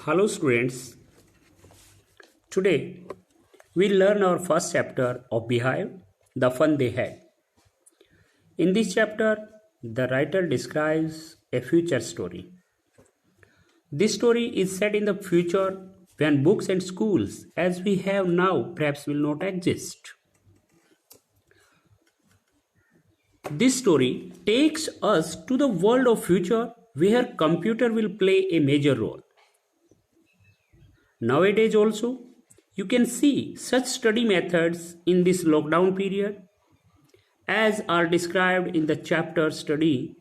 Hello students, today we learn our first chapter of Beehive, the fun they had. In this chapter, the writer describes a future story. This story is set in the future when books and schools as we have now perhaps will not exist. This story takes us to the world of future where computer will play a major role. Nowadays also, you can see such study methods in this lockdown period as are described in the chapter study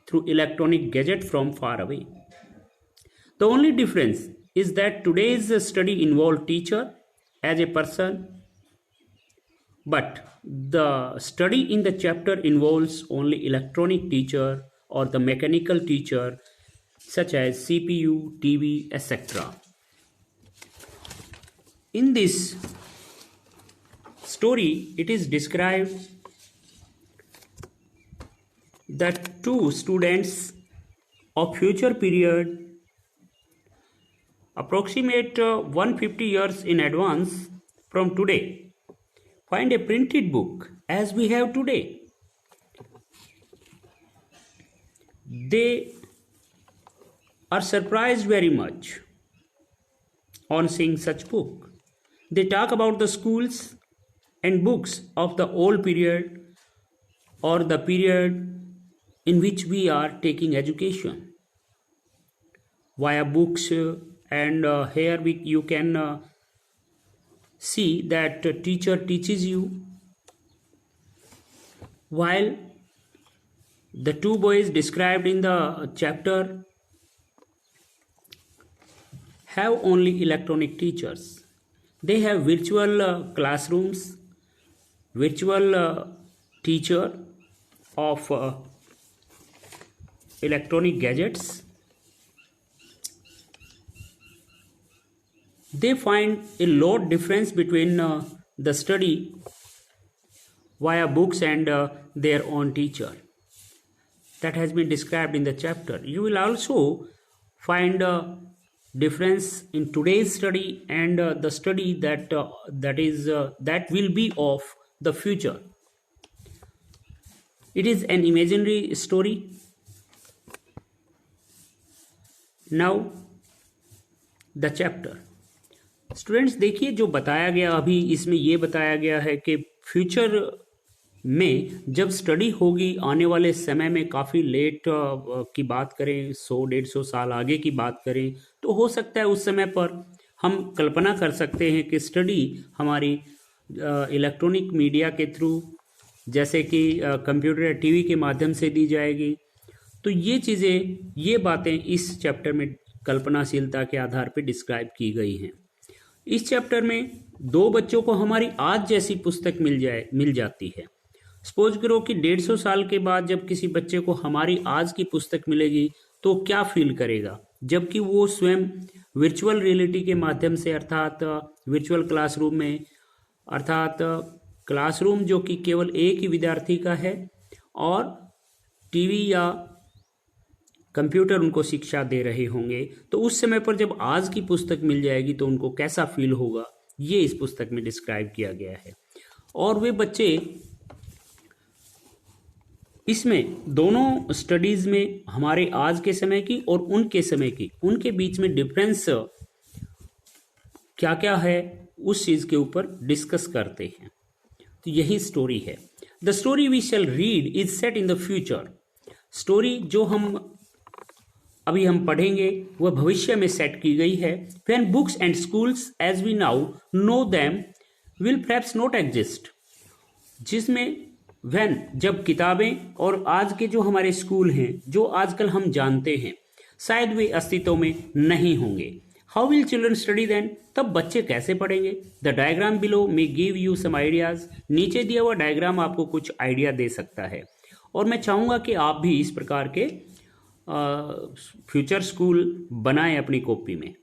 through electronic gadget from far away. The only difference is that today's study involved teacher as a person, but the study in the chapter involves only electronic teacher or the mechanical teacher such as CPU, TV, etc. In this story, it is described that two students of future period approximate 150 years in advance from today find a printed book as we have today. They are surprised very much on seeing such book. They talk about the schools and books of the old period or the period in which we are taking education via books and here you can see that teacher teaches you while the two boys described in the chapter have only electronic teachers. They have virtual classrooms, virtual teacher of electronic gadgets. They find a lot difference between the study via books and their own teacher. That has been described in the chapter. You will also find difference in today's study and the study that will be of the future. It is an imaginary story. Now the chapter. Students देखिए जो बताया गया अभी इसमें ये बताया गया है कि फ्यूचर में जब स्टडी होगी आने वाले समय में काफ़ी लेट की बात करें 100-150 साल आगे की बात करें तो हो सकता है उस समय पर हम कल्पना कर सकते हैं कि स्टडी हमारी इलेक्ट्रॉनिक मीडिया के थ्रू जैसे कि कंप्यूटर या टीवी के माध्यम से दी जाएगी। तो ये चीज़ें ये बातें इस चैप्टर में कल्पनाशीलता के आधार पर डिस्क्राइब की गई हैं। इस चैप्टर में दो बच्चों को हमारी आज जैसी पुस्तक मिल जाती है। सपोज करो कि 150 साल के बाद जब किसी बच्चे को हमारी आज की पुस्तक मिलेगी तो क्या फील करेगा, जबकि वो स्वयं वर्चुअल रियलिटी के माध्यम से अर्थात वर्चुअल क्लासरूम में अर्थात क्लासरूम जो कि केवल एक ही विद्यार्थी का है और टीवी या कंप्यूटर उनको शिक्षा दे रहे होंगे, तो उस समय पर जब आज की पुस्तक मिल जाएगी तो उनको कैसा फील होगा, ये इस पुस्तक में डिस्क्राइब किया गया है। और वे बच्चे इसमें दोनों स्टडीज में हमारे आज के समय की और उनके समय की उनके बीच में डिफरेंस क्या क्या है उस चीज के ऊपर डिस्कस करते हैं। तो यही स्टोरी है। The story we shall read is set in the future. Story जो अभी हम पढ़ेंगे वह भविष्य में सेट की गई है। When books and schools as we now know them will perhaps not exist, जिसमें व्हेन जब किताबें और आज के जो हमारे स्कूल हैं जो आजकल हम जानते हैं शायद वे अस्तित्व में नहीं होंगे। How will children study then, तब बच्चे कैसे पढ़ेंगे। The diagram below may give you some ideas, नीचे दिया हुआ डायग्राम आपको कुछ आइडिया दे सकता है और मैं चाहूँगा कि आप भी इस प्रकार के फ्यूचर स्कूल बनाएं अपनी कॉपी में।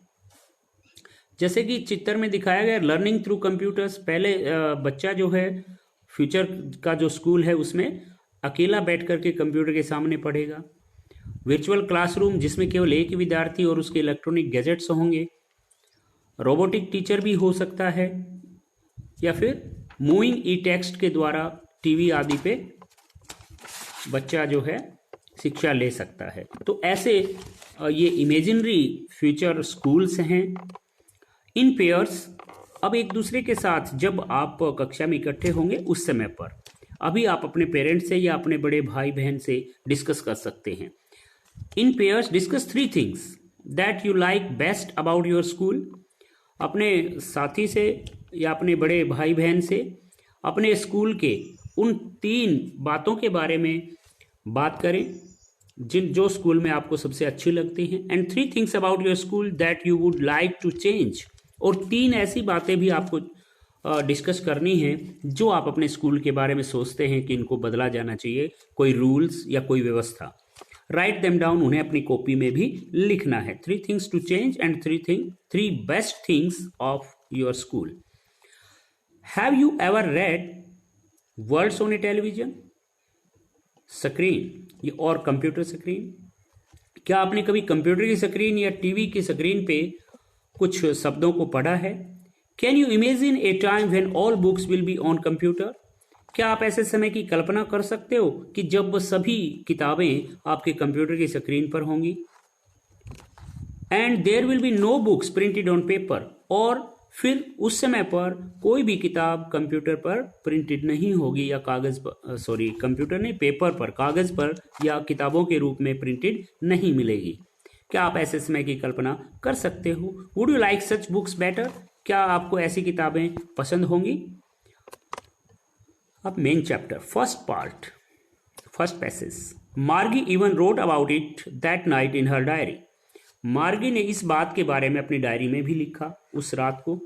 जैसे कि चित्र में दिखाया गया लर्निंग थ्रू कंप्यूटर्स, पहले बच्चा जो है फ्यूचर का जो स्कूल है उसमें अकेला बैठ करके कंप्यूटर के सामने पढ़ेगा वर्चुअल क्लासरूम जिसमें केवल एक ही विद्यार्थी और उसके इलेक्ट्रॉनिक गैजेट्स होंगे, रोबोटिक टीचर भी हो सकता है, या फिर मूविंग ई टेक्स्ट के द्वारा टीवी आदि पे बच्चा जो है शिक्षा ले सकता है। तो ऐसे ये इमेजिनरी फ्यूचर स्कूल्स हैं इन पेयर्स। अब एक दूसरे के साथ जब आप कक्षा में इकट्ठे होंगे उस समय पर अभी आप अपने पेरेंट्स से या अपने बड़े भाई बहन से डिस्कस कर सकते हैं। इन pairs discuss 3 things that you like best about your school. अपने साथी से या अपने बड़े भाई बहन से अपने स्कूल के उन 3 बातों के बारे में बात करें जो स्कूल में आपको सबसे अच्छी लगती हैं। And 3 things about your school that you would like to change. और 3 ऐसी बातें भी आपको डिस्कस करनी है जो आप अपने स्कूल के बारे में सोचते हैं कि इनको बदला जाना चाहिए, कोई रूल्स या कोई व्यवस्था। राइट देम डाउन, उन्हें अपनी कॉपी में भी लिखना है। 3 things to change and 3 best things of your school. Have you ever read words on a television screen और कंप्यूटर स्क्रीन? क्या आपने कभी कंप्यूटर की स्क्रीन या टीवी की स्क्रीन पे कुछ शब्दों को पढ़ा है? Can you imagine A time when all books will be on computer? क्या आप ऐसे समय की कल्पना कर सकते हो कि जब सभी किताबें आपके कंप्यूटर की स्क्रीन पर होंगी? And there will be no books printed on paper, और फिर उस समय पर कोई भी किताब कंप्यूटर पर प्रिंटेड नहीं होगी या कागज पर, कंप्यूटर नहीं, पेपर पर, कागज पर या किताबों के रूप में प्रिंटेड नहीं मिलेगी। क्या आप ऐसे समय की कल्पना कर सकते हो? Would you like such books better? क्या आपको ऐसी किताबें पसंद होंगी? अब मेन चैप्टर, फर्स्ट पैसेज। मार्गी even wrote about it that night in her diary. मार्गी ने इस बात के बारे में अपनी डायरी में भी लिखा उस रात को।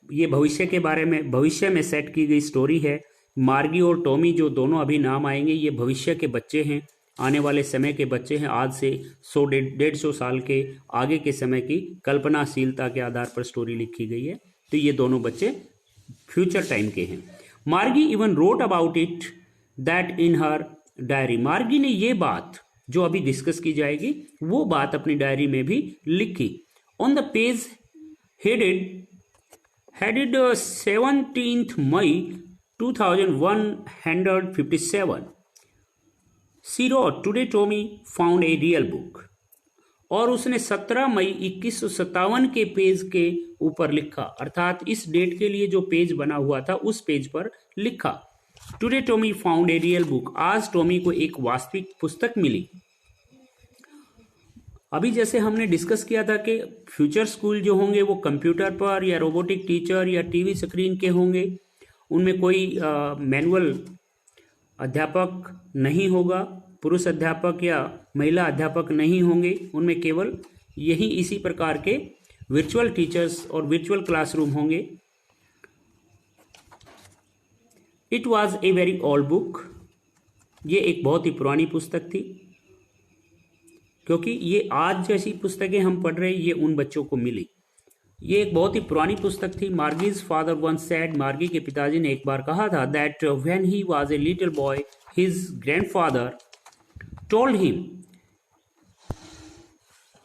ये भविष्य के बारे में, भविष्य में सेट की गई स्टोरी है। मार्गी और टॉमी जो दोनों अभी नाम आएंगे, ये भविष्य के बच्चे हैं, आने वाले समय के बच्चे हैं। आज से 100-150 साल के आगे के समय की कल्पनाशीलता के आधार पर स्टोरी लिखी गई है। तो ये दोनों बच्चे फ्यूचर टाइम के हैं। मार्गी even wrote about it that in her diary. मार्गी ने ये बात जो अभी डिस्कस की जाएगी वो बात अपनी डायरी में भी लिखी। On the page headed 17th May 2157 she wrote today Tommy found a real book. और उसने 17 मई 2157 के पेज के ऊपर लिखा, अर्थात इस डेट के लिए जो पेज बना हुआ था उस पेज पर लिखा, today Tommy found a real book. आज टॉमी को एक वास्तविक पुस्तक मिली। अभी जैसे हमने डिस्कस किया था कि फ्यूचर स्कूल जो होंगे वो कंप्यूटर पर या रोबोटिक टीचर या टीवी स्क्रीन के होंगे, उनमें कोई मैनुअल अध्यापक नहीं होगा, पुरुष अध्यापक या महिला अध्यापक नहीं होंगे, उनमें केवल यही इसी प्रकार के वर्चुअल टीचर्स और वर्चुअल क्लासरूम होंगे। It was a very old book. ये एक बहुत ही पुरानी पुस्तक थी, क्योंकि ये आज जैसी पुस्तकें हम पढ़ रहे हैं ये उन बच्चों को मिली। ये एक बहुत ही पुरानी पुस्तक थी। मार्गीज फादर वंस सेड, मार्गी के पिताजी ने एक बार कहा था, that when he was a little boy his grandfather told him.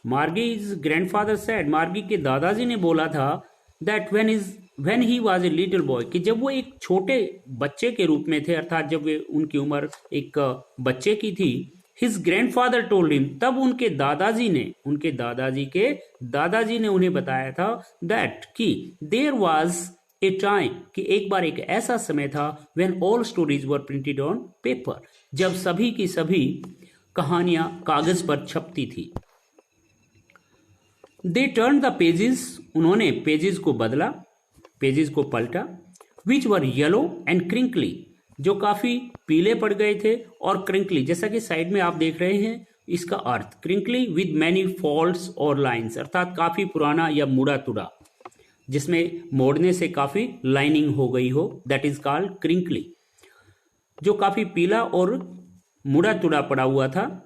Margie's grandfather said, Margie के दादाजी ने बोला था, that when he was a little boy, कि जब वो एक छोटे बच्चे के रूप में थे, अर्थात जब वे उनकी उम्र एक बच्चे की थी, हिज ग्रैंडफादर टोल्ड हिम, तब उनके दादाजी ने उन्हें बताया था, दैट कि देयर वाज ए टाइम, कि एक बार एक ऐसा समय था, when all stories were printed on paper, जब सभी की सभी कहानियां कागज पर छपती थी। दे टर्न द पेजेस, उन्होंने पेजेस को बदला, पेजेस को पलटा, विच वर येलो एंड क्रिंकली, जो काफी पीले पड़ गए थे, और क्रिंकली, जैसा कि साइड में आप देख रहे हैं इसका अर्थ, क्रिंकली विद मैनी फॉल्ट्स और लाइंस, अर्थात काफी पुराना या मुड़ा तुड़ा, जिसमें मोड़ने से काफी लाइनिंग हो गई हो, दैट इज कॉल्ड क्रिंकली, जो काफी पीला और मुड़ा तुड़ा पड़ा हुआ था।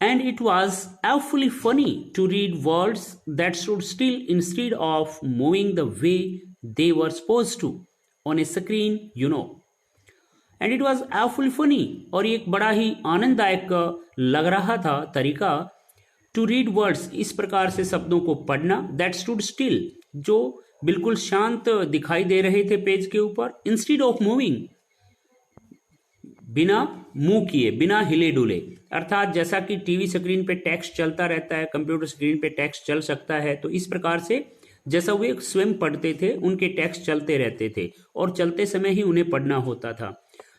And it was awfully funny to read words that stood still instead of moving the way they were supposed to on a screen, you know. And it was awful funny, और ये एक बड़ा ही आनंददायक लग रहा था तरीका, टू रीड वर्ड्स, इस प्रकार से शब्दों को पढ़ना, दैट स्टूड स्टिल, जो बिल्कुल शांत दिखाई दे रहे थे पेज के ऊपर, इंस्टीड ऑफ मूविंग, बिना मूव किए, बिना हिले डुले। अर्थात जैसा कि टीवी स्क्रीन पे टेक्स्ट चलता रहता है, कंप्यूटर स्क्रीन पे टेक्स्ट चल सकता है, तो इस प्रकार से जैसा वे स्वयं पढ़ते थे उनके टेक्स्ट चलते रहते थे और चलते समय ही उन्हें पढ़ना होता था।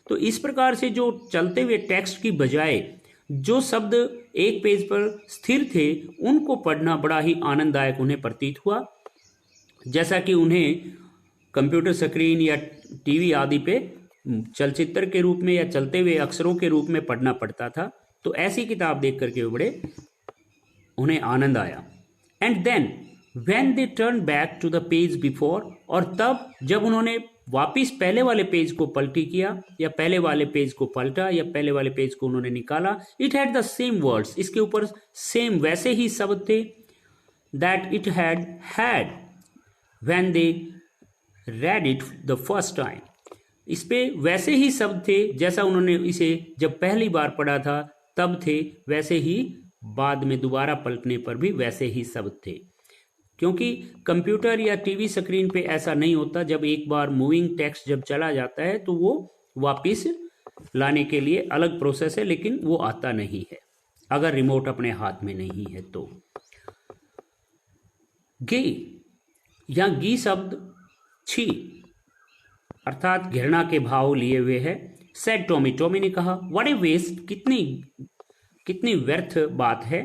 तो इस प्रकार से जो चलते हुए टेक्स्ट की बजाय जो शब्द एक पेज पर स्थिर थे उनको पढ़ना बड़ा ही आनंददायक उन्हें प्रतीत हुआ, जैसा कि उन्हें कंप्यूटर स्क्रीन या टीवी आदि पे चलचित्र के रूप में या चलते हुए अक्षरों के रूप में पढ़ना पड़ता था। तो ऐसी किताब देख करके बड़े उन्हें आनंद आया। And then when they turn back to the page before, और तब जब उन्होंने वापिस पहले वाले पेज को पलटी किया या पहले वाले पेज को पलटा या पहले वाले पेज को उन्होंने निकाला, it had the same words, इसके ऊपर सेम वैसे ही शब्द थे, that it had when they read it the first time, इस पे वैसे ही शब्द थे जैसा उन्होंने इसे जब पहली बार पढ़ा था तब थे, वैसे ही बाद में दोबारा पलटने पर भी वैसे ही शब्द थे। क्योंकि कंप्यूटर या टीवी स्क्रीन पे ऐसा नहीं होता, जब एक बार मूविंग टेक्स्ट जब चला जाता है तो वो वापस लाने के लिए अलग प्रोसेस है, लेकिन वो आता नहीं है अगर रिमोट अपने हाथ में नहीं है तो। गे या गी शब्द छी अर्थात घृणा के भाव लिए हुए है। सेड टॉमी, टॉमी ने कहा, व्हाट ए वेस्ट, कितनी व्यर्थ बात है,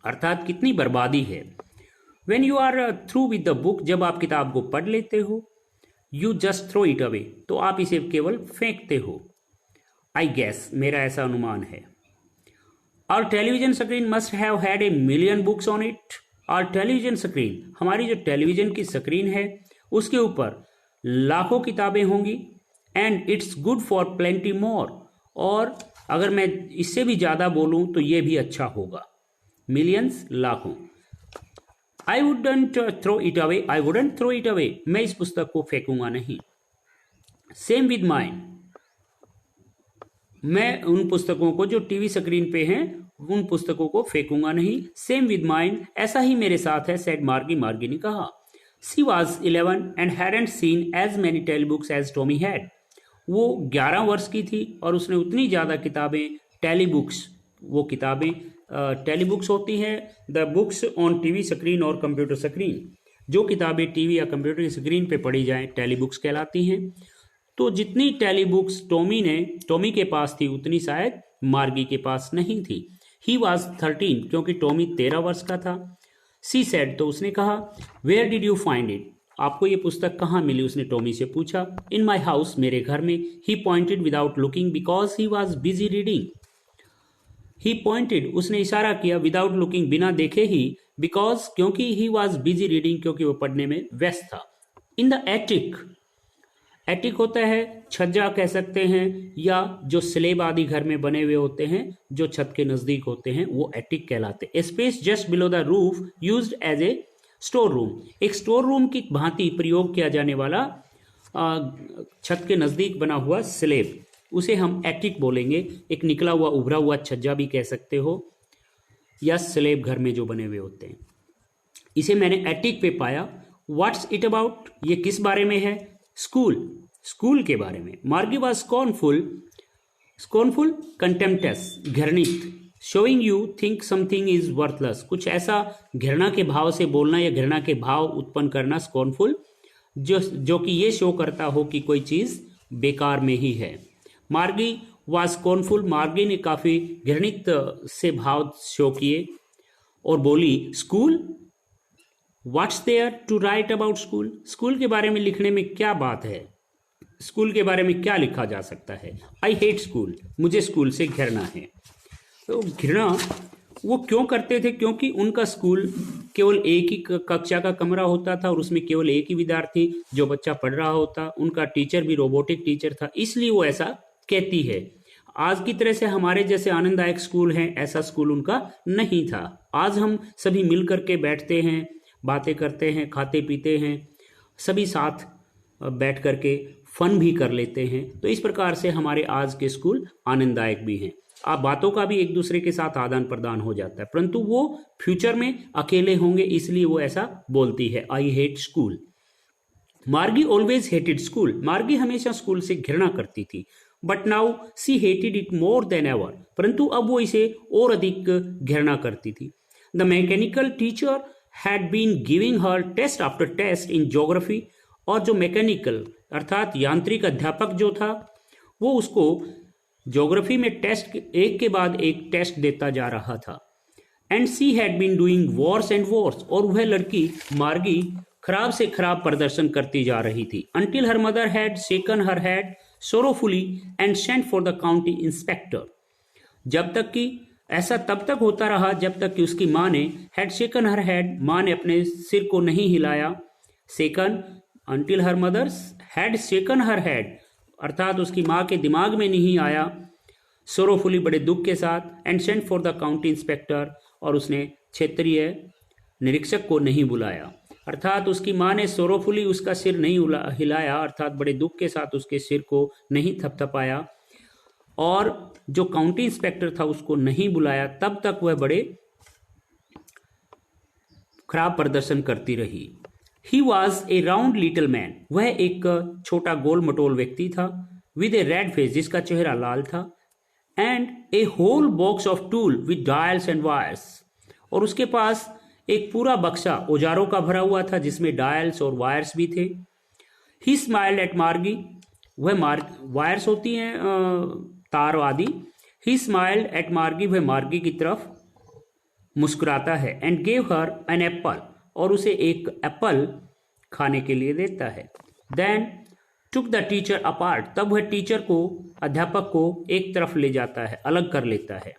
अर्थात कितनी बर्बादी है। When you are through with the book, जब आप किताब को पढ़ लेते हो, you just throw it away, तो आप इसे केवल फेंकते हो। I guess, मेरा ऐसा अनुमान है। Our television screen must have had a million books on it. Our television screen, हमारी जो टेलीविजन की स्क्रीन है उसके ऊपर लाखों किताबें होंगी। And it's good for plenty more, और अगर मैं इससे भी ज़्यादा बोलूँ तो ये भी अच्छा होगा। मिलियंस, लाखों। I wouldn't throw it away. I wouldn't throw it away. मैं इस पुस्तक को फेंकूंगा नहीं। Same with mine. मैं उन पुस्तकों को जो टीवी स्क्रीन पे हैं उन पुस्तकों को फेंकूंगा नहीं। Same with mine. ऐसा ही मेरे साथ है, said Margie. मार्गी ने कहा। She was 11 and hadn't seen as many telebooks as Tommy had. वो 11 वर्ष की थी और उसने उतनी ज़्यादा किताबें, टेलीबुक्स, वो किताबें टेलीबुक्स होती हैं, the books on TV screen और कंप्यूटर स्क्रीन, जो किताबें टीवी या कंप्यूटर की स्क्रीन पे पढ़ी जाएं टेलीबुक्स कहलाती हैं। तो जितनी टेलीबुक्स टॉमी के पास थी उतनी शायद मार्गी के पास नहीं थी। ही वॉज 13, क्योंकि टॉमी 13 वर्ष का था। सी सेड, तो उसने कहा, where did you find it, आपको ये पुस्तक कहाँ मिली, उसने टॉमी से पूछा। इन माई हाउस, मेरे घर में। He pointed without looking because he was busy reading. He pointed, उसने इशारा किया, विदाउट लुकिंग, बिना देखे ही, बिकॉज, क्योंकि ही वॉज बिजी रीडिंग, क्योंकि वो पढ़ने में व्यस्त था। इन द एटिक, एटिक होता है छज्जा कह सकते हैं, या जो स्लेब आदि घर में बने हुए होते हैं जो छत के नजदीक होते हैं वो एटिक कहलाते हैं। Space just below the roof used as a store room, एक स्टोर रूम की भांति प्रयोग किया जाने वाला छत के नजदीक बना हुआ स्लेब, उसे हम एटिक बोलेंगे। एक निकला हुआ उभरा हुआ छज्जा भी कह सकते हो, या स्लेब घर में जो बने हुए होते हैं, इसे मैंने एटिक पे पाया। व्हाट्स इट अबाउट, ये किस बारे में है? स्कूल के बारे में। मार्गी वॉज स्कॉर्नफुल, कंटेम्प्टस, घृणित, showing you think something is worthless, कुछ ऐसा घृणा के भाव से बोलना या घृणा के भाव उत्पन्न करना, स्कॉर्नफुल, जो कि ये शो करता हो कि कोई चीज बेकार में ही है। मार्गी वॉज स्कॉर्नफुल, मार्गी ने काफी घृणित से भाव शो किए और बोली, school, what's there to write about school, school के बारे में लिखने में क्या बात है, स्कूल के बारे में क्या लिखा जा सकता है। आई हेट स्कूल, मुझे स्कूल से घृणा है। तो घृणा वो क्यों करते थे? क्योंकि उनका स्कूल केवल एक ही कक्षा का कमरा होता था और उसमें केवल एक ही विद्यार्थी जो बच्चा पढ़ रहा होता, उनका टीचर भी रोबोटिक टीचर था, इसलिए वो ऐसा कहती है। आज की तरह से हमारे जैसे आनंददायक स्कूल हैं, ऐसा स्कूल उनका नहीं था। आज हम सभी मिल करके बैठते हैं, बातें करते हैं, खाते पीते हैं, सभी साथ बैठ करके फन भी कर लेते हैं। तो इस प्रकार से हमारे आज के स्कूल आनंददायक भी हैं। आप बातों का भी एक दूसरे के साथ आदान प्रदान हो जाता है, परंतु वो फ्यूचर में अकेले होंगे, इसलिए वो ऐसा बोलती है, I hate school. Margie always hated school, Margie हमेशा स्कूल से घृणा करती थी। But now she hated it more than ever, परंतु अब वो इसे और अधिक घृणा करती थी। The mechanical teacher had been giving her test after test in geography, और जो मैकेनिकल अर्थात यांत्रिक अध्यापक जो था वो उसको ज्योग्राफी में टेस्ट एक के बाद एक टेस्ट देता जा रहा था। And she had been doing worse and worse, और वह लड़की मार्गी खराब से खराब प्रदर्शन करती जा रही थी। Until her mother had shaken her head sorrowfully and sent for the county inspector, जब तक कि ऐसा तब तक होता रहा जब तक कि उसकी माँ ने हैड शेकन हर हेड, माँ ने अपने सिर को नहीं हिलाया। Shaken until her mother's had shaken her head, अर्थात उसकी माँ के दिमाग में नहीं आया। सोरोफुली बड़े दुख के साथ, and sent for the county inspector, और उसने क्षेत्रीय निरीक्षक को नहीं बुलाया। अर्थात उसकी माँ ने सोरोफुली उसका सिर नहीं हिलाया, अर्थात बड़े दुख के साथ उसके सिर को नहीं थपथपाया, और जो काउंटी इंस्पेक्टर था उसको नहीं बुलाया। तब तक वह बड़े खराब प्रदर्शन करती रही। He was A round little man, वह एक छोटा गोल मटोल व्यक्ति था। विद ए रेड फेस, जिसका चेहरा लाल था। And a whole box of tool with dials and wires, और उसके पास एक पूरा बक्सा औजारों का भरा हुआ था जिसमें डायल्स और वायर्स भी थे। ही स्माइल्ड एट मार्गी, वह वायर्स होती हैं तार आदि। ही स्माइल्ड एट मार्गी, वह मार्गी की तरफ मुस्कुराता है। And gave her an apple, और उसे एक एप्पल खाने के लिए देता है। Then took the teacher apart, तब वह टीचर को, अध्यापक को एक तरफ ले जाता है, अलग कर लेता है।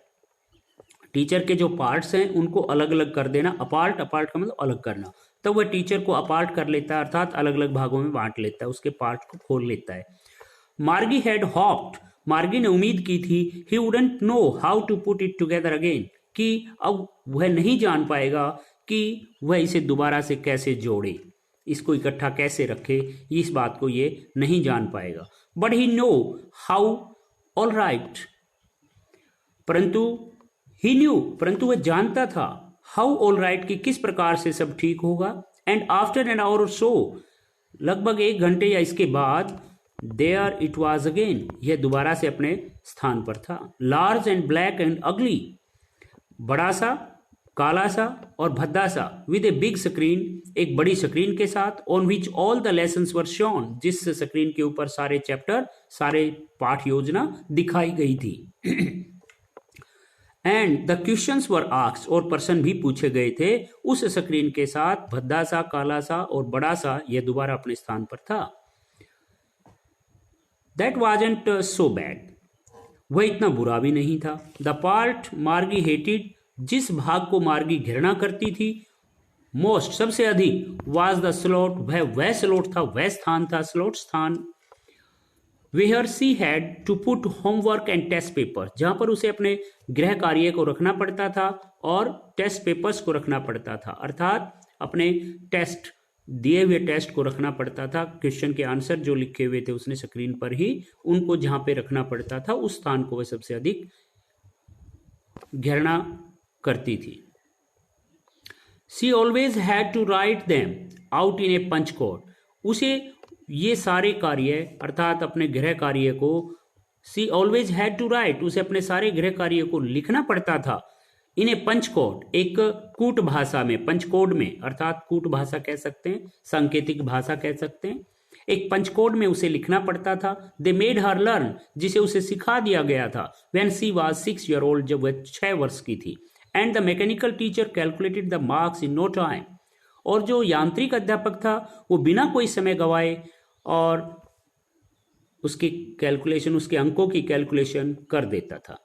टीचर के जो पार्ट्स हैं उनको अलग अलग कर देना, अपार्ट का मतलब अलग करना। तब वह टीचर को अपार्ट कर लेता है, अर्थात अलग अलग भागों में बांट लेता है, उसके पार्ट को खोल लेता है। मार्गी हैड हॉप्ड, मार्गी ने उम्मीद की थी, he wouldn't know how to put it together again, कि अब वह नहीं जान पाएगा कि वह इसे दोबारा से कैसे जोड़े, इसको इकट्ठा कैसे रखे, इस बात को ये नहीं जान पाएगा। But he know how all right, परंतु वह जानता था, हाउ ऑल राइट, कि किस प्रकार से सब ठीक होगा। एंड आफ्टर एन आवर और सो, लगभग 1 घंटे या इसके बाद, देयर इट वॉज अगेन, यह दोबारा से अपने स्थान पर था। लार्ज एंड ब्लैक एंड अगली, बड़ा सा, काला सा और भद्दा सा। विद ए बिग स्क्रीन, एक बड़ी स्क्रीन के साथ। On which all the lessons were shown, जिस स्क्रीन के ऊपर सारे चैप्टर, सारे पाठ योजना दिखाई गई थी। And the questions were asked, और प्रश्न भी पूछे गए थे। उस स्क्रीन के साथ भद्दा सा, काला सा और बड़ा सा, यह दोबारा अपने स्थान पर था। दैट वाजंट सो बैड, वह इतना बुरा भी नहीं था। द पार्ट मार्गी हेटेड, जिस भाग को मार्गी घृणा करती थी, मोस्ट सबसे अधिक, वाज द स्लॉट, वह स्लॉट था, वह स्थान था, स्लॉट स्थान। Where she had to put homework and test paper, जहां पर उसे अपने गृह कार्य को रखना पड़ता था और टेस्ट पेपर्स को रखना पड़ता था, अर्थात अपने टेस्ट, दिए हुए टेस्ट को रखना पड़ता था। क्वेश्चन के आंसर जो लिखे हुए थे उसने स्क्रीन पर ही उनको जहां पे रखना पड़ता था, उस स्थान को वह सबसे अधिक घृणा करती थी। She always had to write them out in a punch code, उसे ये सारे कार्य, अर्थात अपने गृह कार्य को, she always had to write, उसे अपने सारे गृह कार्य को लिखना पड़ता था। इन ए पंच कोड, एक कूट भाषा में, पंच कोड में, अर्थात कूट भाषा कह सकते हैं, सांकेतिक भाषा कह सकते हैं, एक पंचकोड में उसे लिखना पड़ता था। दे मेड हर लर्न, जिसे उसे सिखा दिया गया था। When she was 6 years old, जब वह 6 वर्ष की थी। And the mechanical teacher calculated the marks in no time, और जो यांत्रिक अध्यापक था वो बिना कोई समय गवाए और उसकी कैलकुलेशन, उसके अंकों की कैलकुलेशन कर देता था।